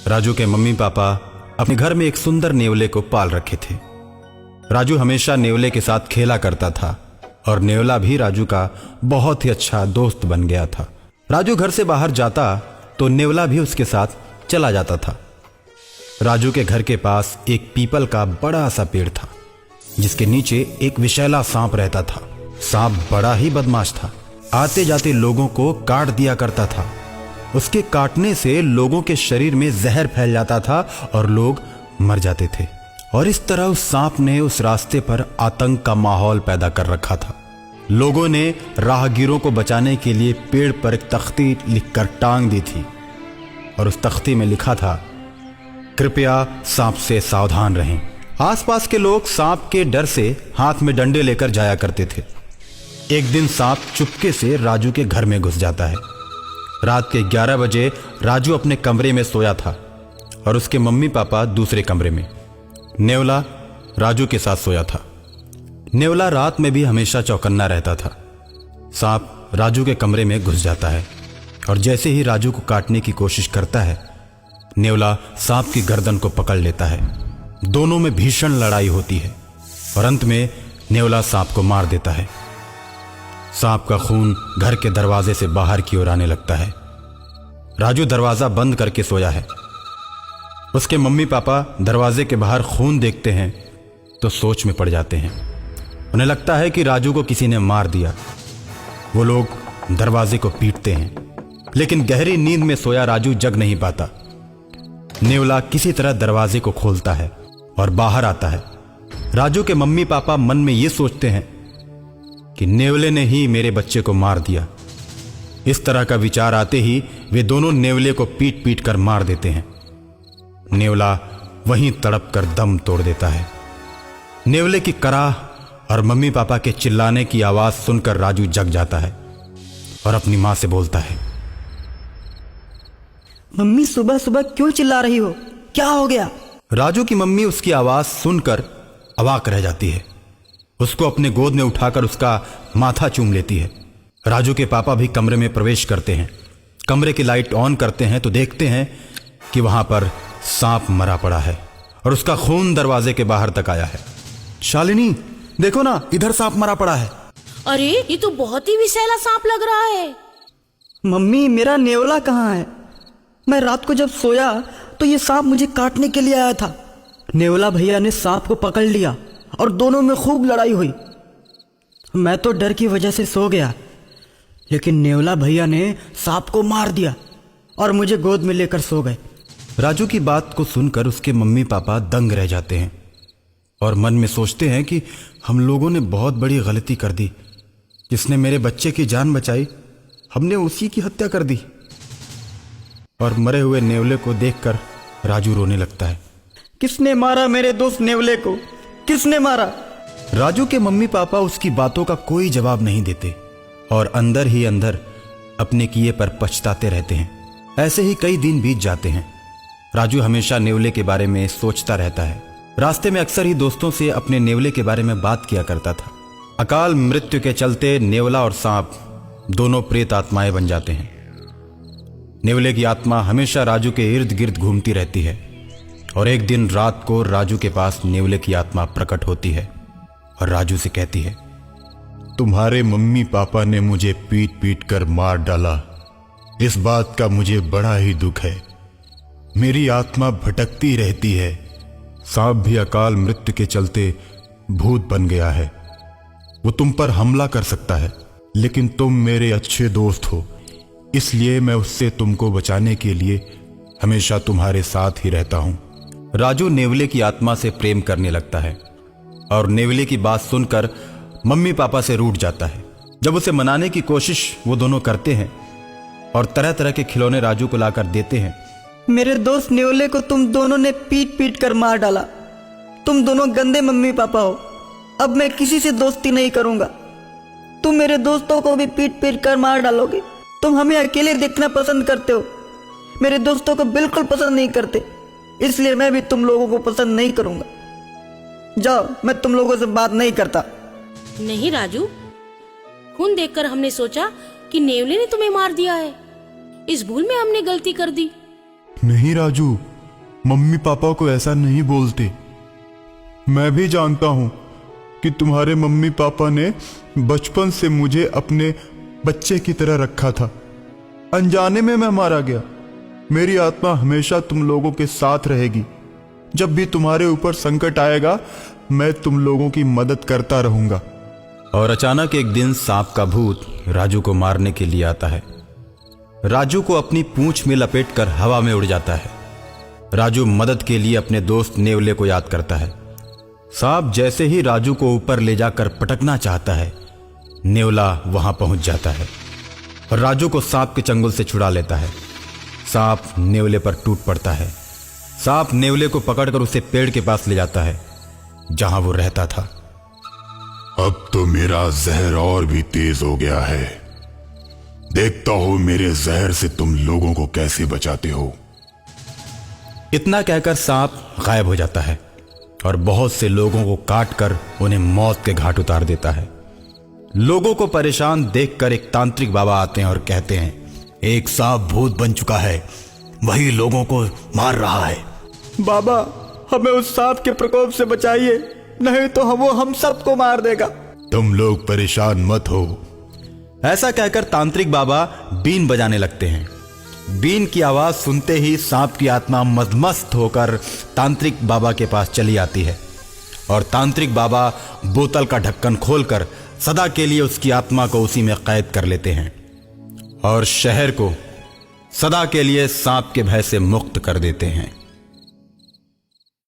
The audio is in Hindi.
राजू के मम्मी पापा अपने घर में एक सुंदर नेवले को पाल रखे थे। राजू हमेशा नेवले के साथ खेला करता था और नेवला भी राजू का बहुत ही अच्छा दोस्त बन गया था। राजू घर से बाहर जाता तो नेवला भी उसके साथ चला जाता था। राजू के घर के पास एक पीपल का बड़ा सा पेड़ था जिसके नीचे एक विषैला सांप रहता था। सांप बड़ा ही बदमाश था, आते जाते लोगों को काट दिया करता था। उसके काटने से लोगों के शरीर में जहर फैल जाता था और लोग मर जाते थे। और इस तरह उस सांप ने उस रास्ते पर आतंक का माहौल पैदा कर रखा था। लोगों ने राहगीरों को बचाने के लिए पेड़ पर एक तख्ती लिखकर टांग दी थी और उस तख्ती में लिखा था, कृपया सांप से सावधान रहें। आसपास के लोग सांप के डर से हाथ में डंडे लेकर जाया करते थे। एक दिन सांप चुपके से राजू के घर में घुस जाता है। रात के 11 बजे राजू अपने कमरे में सोया था और उसके मम्मी पापा दूसरे कमरे में। नेवला राजू के साथ सोया था। नेवला रात में भी हमेशा चौकन्ना रहता था। सांप राजू के कमरे में घुस जाता है और जैसे ही राजू को काटने की कोशिश करता है, नेवला सांप की गर्दन को पकड़ लेता है। दोनों में भीषण लड़ाई होती है और अंत में नेवला सांप को मार देता है। सांप का खून घर के दरवाजे से बाहर की ओर आने लगता है। राजू दरवाजा बंद करके सोया है। उसके मम्मी पापा दरवाजे के बाहर खून देखते हैं तो सोच में पड़ जाते हैं। उन्हें लगता है कि राजू को किसी ने मार दिया। वो लोग दरवाजे को पीटते हैं, लेकिन गहरी नींद में सोया राजू जग नहीं पाता। नेवला किसी तरह दरवाजे को खोलता है और बाहर आता है। राजू के मम्मी पापा मन में ये सोचते हैं कि नेवले ने ही मेरे बच्चे को मार दिया। इस तरह का विचार आते ही वे दोनों नेवले को पीट पीट कर मार देते हैं। नेवला वहीं तड़प कर दम तोड़ देता है। नेवले की कराह और मम्मी पापा के चिल्लाने की आवाज सुनकर राजू जग जाता है और अपनी मां से बोलता है, मम्मी सुबह सुबह क्यों चिल्ला रही हो? क्या हो गया? राजू की मम्मी उसकी आवाज सुनकर अवाक रह जाती है। उसको अपने गोद में उठाकर उसका माथा चूम लेती है। राजू के पापा भी कमरे में प्रवेश करते हैं। कमरे की लाइट ऑन करते हैं तो देखते हैं कि वहां पर सांप मरा पड़ा है और उसका खून दरवाजे के बाहर तक आया है। शालिनी, देखो ना, इधर सांप मरा पड़ा है। अरे ये तो बहुत ही विषैला सांप लग रहा है। मम्मी, मेरा नेवला कहाँ है? मैं रात को जब सोया तो ये सांप मुझे काटने के लिए आया था। नेवला भैया ने सांप को पकड़ लिया और दोनों में खूब लड़ाई हुई। मैं तो डर की वजह से सो गया, लेकिन नेवला भैया ने सांप को मार दिया और मुझे गोद में लेकर सो गए। राजू की बात को सुनकर उसके मम्मी पापा दंग रह जाते हैं और मन में सोचते हैं कि हम लोगों ने बहुत बड़ी गलती कर दी। जिसने मेरे बच्चे की जान बचाई, हमने उसी की हत्या कर दी। और मरे हुए नेवले को देखकर राजू रोने लगता है। किसने मारा मेरे दोस्त नेवले को? किसने मारा? राजू के मम्मी पापा उसकी बातों का कोई जवाब नहीं देते और अंदर ही अंदर अपने किए पर पछताते रहते हैं। ऐसे ही कई दिन बीत जाते हैं। राजू हमेशा नेवले के बारे में सोचता रहता है। रास्ते में अक्सर ही दोस्तों से अपने नेवले के बारे में बात किया करता था। अकाल मृत्यु के चलते नेवला और सांप दोनों प्रेत आत्माएं बन जाते हैं। नेवले की आत्मा हमेशा राजू के इर्द गिर्द घूमती रहती है और एक दिन रात को राजू के पास नेवले की आत्मा प्रकट होती है और राजू से कहती है, तुम्हारे मम्मी पापा ने मुझे पीट पीट कर मार डाला। इस बात का मुझे बड़ा ही दुख है। मेरी आत्मा भटकती रहती है। सांप भी अकाल मृत्यु के चलते भूत बन गया है। वो तुम पर हमला कर सकता है, लेकिन तुम मेरे अच्छे दोस्त हो, इसलिए मैं उससे तुमको बचाने के लिए हमेशा तुम्हारे साथ ही रहता हूं। राजू नेवले की आत्मा से प्रेम करने लगता है और नेवले की बात सुनकर मम्मी पापा से रूठ जाता है। जब उसे मनाने की कोशिश वो दोनों करते हैं और तरह तरह के खिलौने राजू को लाकर देते हैं। मेरे दोस्त नेवले को तुम दोनों ने पीट पीट कर मार डाला। तुम दोनों गंदे मम्मी पापा हो। अब मैं किसी से दोस्ती नहीं करूंगा। तुम मेरे दोस्तों को भी पीट पीट कर मार डालोगे। तुम हमें अकेले देखना पसंद करते हो, मेरे दोस्तों को बिल्कुल पसंद नहीं करते, इसलिए मैं भी तुम लोगों को पसंद नहीं करूंगा। जाओ, मैं तुम लोगों से बात नहीं करता। नहीं राजू, खून देखकर हमने सोचा कि नेवले ने तुम्हें मार दिया है। इस भूल में हमने गलती कर दी। नहीं राजू, मम्मी पापा को ऐसा नहीं बोलते। मैं भी जानता हूं कि तुम्हारे मम्मी पापा ने बचपन से मुझे अपने बच्चे की तरह रखा था। अनजाने में मैं मारा गया। मेरी आत्मा हमेशा तुम लोगों के साथ रहेगी। जब भी तुम्हारे ऊपर संकट आएगा, मैं तुम लोगों की मदद करता रहूंगा। और अचानक एक दिन सांप का भूत राजू को मारने के लिए आता है। राजू को अपनी पूंछ में लपेटकर हवा में उड़ जाता है। राजू मदद के लिए अपने दोस्त नेवले को याद करता है। सांप जैसे ही राजू को ऊपर ले जाकर पटकना चाहता है, नेवला वहां पहुंच जाता है और राजू को सांप के चंगुल से छुड़ा लेता है। सांप नेवले पर टूट पड़ता है। सांप नेवले को पकड़कर उसे पेड़ के पास ले जाता है जहां वो रहता था। अब तो मेरा जहर और भी तेज हो गया है। देखता हो मेरे जहर से तुम लोगों को कैसे बचाते हो। इतना कहकर सांप गायब हो जाता है और बहुत से लोगों को काटकर उन्हें मौत के घाट उतार देता है। लोगों को परेशान देखकर एक तांत्रिक बाबा आते हैं और कहते हैं, एक सांप भूत बन चुका है, वही लोगों को मार रहा है। बाबा, हमें उस सांप के प्रकोप से बचाइए, नहीं तो वो हम सबको मार देगा। तुम लोग परेशान मत हो। ऐसा कहकर तांत्रिक बाबा बीन बजाने लगते हैं। बीन की आवाज सुनते ही सांप की आत्मा मदमस्त होकर तांत्रिक बाबा के पास चली आती है और तांत्रिक बाबा बोतल का ढक्कन खोलकर सदा के लिए उसकी आत्मा को उसी में कैद कर लेते हैं और शहर को सदा के लिए सांप के भय से मुक्त कर देते हैं।